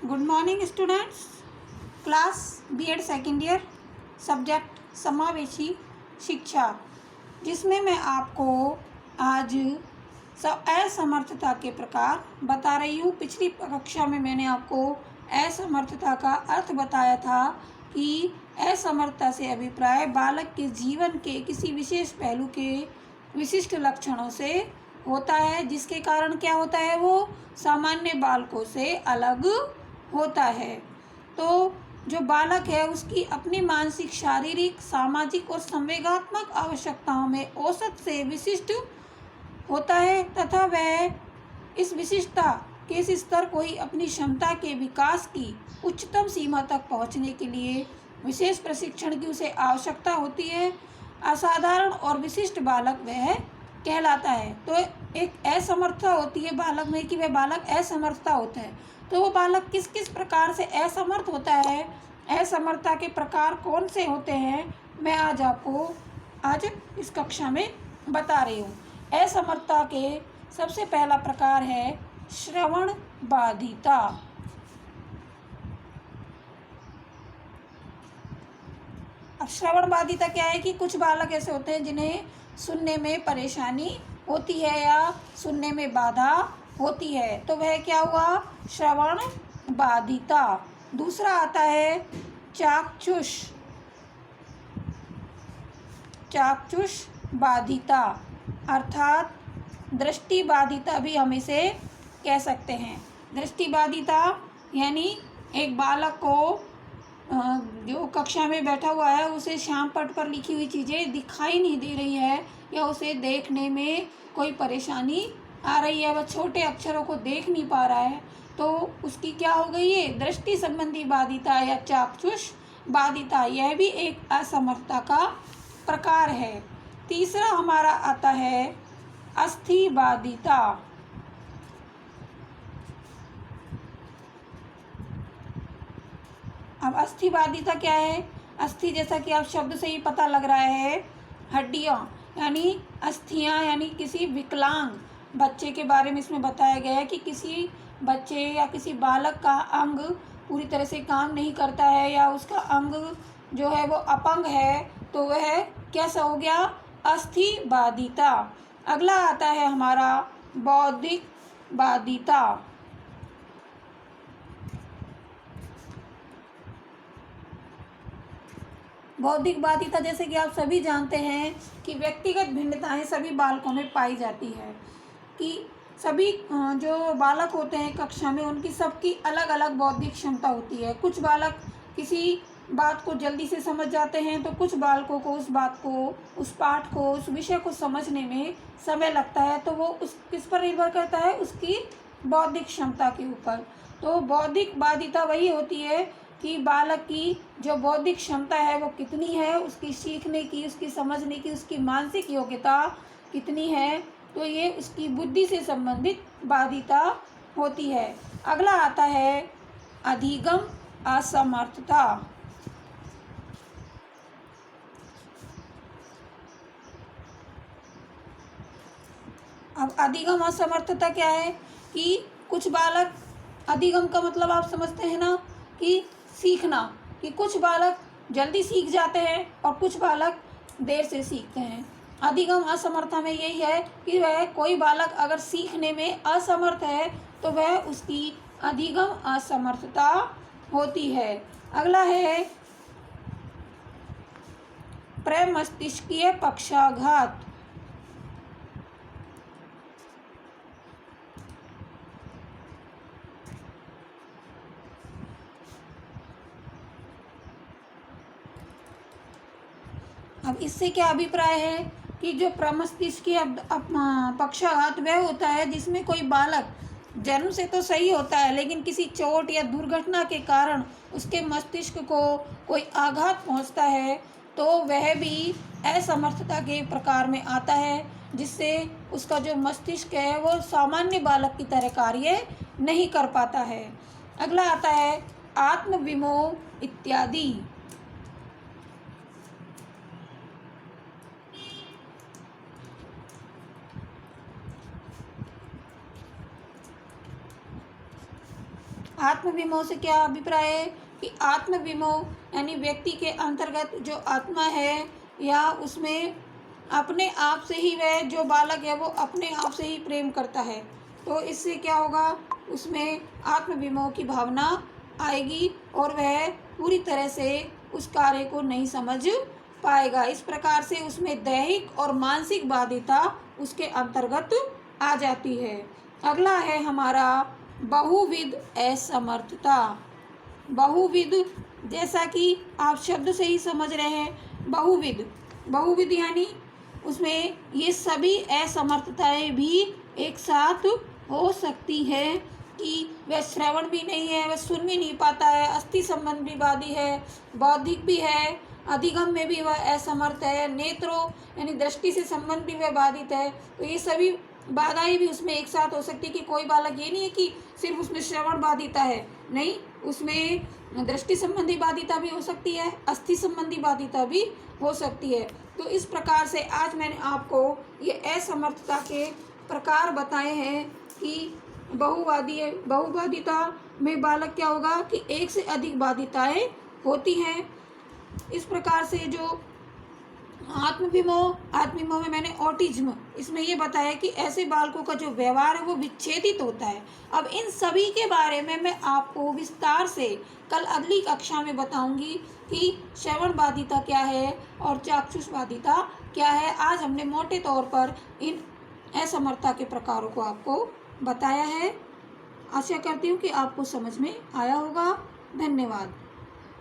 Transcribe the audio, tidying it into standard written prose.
Good morning students. Class BEd second year, subject समावेशी शिक्षा, जिसमें मैं आपको आज असमर्थता के प्रकार बता रही हूँ। पिछली कक्षा में मैंने आपको असमर्थता का अर्थ बताया था कि असमर्थता से अभिप्राय बालक के जीवन के किसी विशेष पहलू के विशिष्ट लक्षणों से होता है, जिसके कारण क्या होता है, वो सामान्य बालकों से अलग होता है। तो जो बालक है उसकी अपनी मानसिक, शारीरिक, सामाजिक और संवेगात्मक आवश्यकताओं में औसत से विशिष्ट होता है तथा वह इस विशिष्टता के इस स्तर को ही अपनी क्षमता के विकास की उच्चतम सीमा तक पहुंचने के लिए विशेष प्रशिक्षण की उसे आवश्यकता होती है। असाधारण और विशिष्ट बालक वह कहलाता है। तो एक असमर्थता होती है बालक में कि वह बालक असमर्थता होता है। तो वो बालक किस किस प्रकार से असमर्थ होता है, असमर्थता के प्रकार कौन से होते हैं, मैं आज इस कक्षा में बता रही हूँ। असमर्थता के सबसे पहला प्रकार है श्रवण बाधिता। अब श्रवण बाधिता क्या है कि कुछ बालक ऐसे होते हैं जिन्हें सुनने में परेशानी होती है या सुनने में बाधा होती है, तो वह क्या हुआ, श्रवण बाधिता। दूसरा आता है चाक्षुष बाधिता, अर्थात दृष्टि बाधिता भी हम इसे कह सकते हैं। दृष्टि बाधिता यानी एक बालक को जो कक्षा में बैठा हुआ है उसे श्याम पट पर लिखी हुई चीज़ें दिखाई नहीं दे रही है या उसे देखने में कोई परेशानी आ रही है, वह छोटे अक्षरों को देख नहीं पा रहा है, तो उसकी क्या हो गई है, दृष्टि संबंधी बाधिता या चाक्षुष बाधिता। यह भी एक असमर्थता का प्रकार है। तीसरा हमारा आता है अस्थि बाधिता। अब अस्थि बाधिता क्या है, अस्थि जैसा कि आप शब्द से ही पता लग रहा है, हड्डियाँ यानी अस्थियाँ, यानी किसी विकलांग बच्चे के बारे में इसमें बताया गया है कि किसी बच्चे या किसी बालक का अंग पूरी तरह से काम नहीं करता है या उसका अंग जो है वो अपंग है, तो वह कैसा हो गया, अस्थि बाधिता। अगला आता है हमारा बौद्धिक बाधिता। बौद्धिक बाधिता जैसे कि आप सभी जानते हैं कि व्यक्तिगत भिन्नताएं सभी बालकों में पाई जाती है, कि सभी जो बालक होते हैं कक्षा में उनकी सबकी अलग अलग बौद्धिक क्षमता होती है। कुछ बालक किसी बात को जल्दी से समझ जाते हैं, तो कुछ बालकों को उस बात को, उस पाठ को, उस विषय को समझने में समय लगता है, तो वो उस किस पर निर्भर करता है, उसकी बौद्धिक क्षमता के ऊपर। तो बौद्धिक बाधिता वही होती है कि बालक की जो बौद्धिक क्षमता है वो कितनी है, उसकी सीखने की, उसकी समझने की, उसकी मानसिक योग्यता कितनी है, तो ये उसकी बुद्धि से संबंधित बाधिता होती है। अगला आता है अधिगम असमर्थता। अब अधिगम असमर्थता क्या है कि कुछ बालक, अधिगम का मतलब आप समझते हैं ना कि सीखना, कि कुछ बालक जल्दी सीख जाते हैं और कुछ बालक देर से सीखते हैं। अधिगम असमर्थता में यही है कि वह कोई बालक अगर सीखने में असमर्थ है तो वह उसकी अधिगम असमर्थता होती है। अगला है प्रमस्तिष्कीय पक्षाघात। अब इससे क्या अभिप्राय है कि जो प्रमस्तिष्कीय पक्षाघात वह होता है जिसमें कोई बालक जन्म से तो सही होता है, लेकिन किसी चोट या दुर्घटना के कारण उसके मस्तिष्क को कोई आघात पहुंचता है, तो वह भी असमर्थता के प्रकार में आता है, जिससे उसका जो मस्तिष्क है वो सामान्य बालक की तरह कार्य नहीं कर पाता है। अगला आता है आत्मविमोह इत्यादि। आत्मविमोह से क्या अभिप्राय है कि आत्मविमोह यानी व्यक्ति के अंतर्गत जो आत्मा है या उसमें अपने आप से ही वह जो बालक है वो अपने आप से ही प्रेम करता है, तो इससे क्या होगा, उसमें आत्मविमोह की भावना आएगी और वह पूरी तरह से उस कार्य को नहीं समझ पाएगा। इस प्रकार से उसमें दैहिक और मानसिक बाधिता उसके अंतर्गत आ जाती है। अगला है हमारा बहुविध असमर्थता। बहुविध, जैसा कि आप शब्द से ही समझ रहे हैं, बहुविध यानी उसमें ये सभी असमर्थताएं भी एक साथ हो सकती है कि वह श्रवण भी नहीं है, वह सुन भी नहीं पाता है, अस्थि संबंध भी बाधी है, बौद्धिक भी है, अधिगम में भी वह असमर्थ है, नेत्रों यानी दृष्टि से संबंध भी वह बाधित है। तो ये सभी बाधाएं भी उसमें एक साथ हो सकती है कि कोई बालक ये नहीं है कि सिर्फ उसमें श्रवण बाधिता है, नहीं, उसमें दृष्टि संबंधी बाधिता भी हो सकती है, अस्थि संबंधी बाधिता भी हो सकती है। तो इस प्रकार से आज मैंने आपको ये असमर्थता के प्रकार बताए हैं कि बहुबाधिता में बालक क्या होगा कि एक से अधिक बाधिताएं होती हैं। इस प्रकार से जो आत्मविमोह में मैंने ऑटिज्म, इसमें ये बताया कि ऐसे बालकों का जो व्यवहार है वो विच्छेदित होता है। अब इन सभी के बारे में मैं आपको विस्तार से कल अगली कक्षा में बताऊंगी कि श्रवण बाधिता क्या है और चाक्षुष बाधिता क्या है। आज हमने मोटे तौर पर इन असमर्थता के प्रकारों को आपको बताया है। आशा करती हूँ कि आपको समझ में आया होगा। धन्यवाद।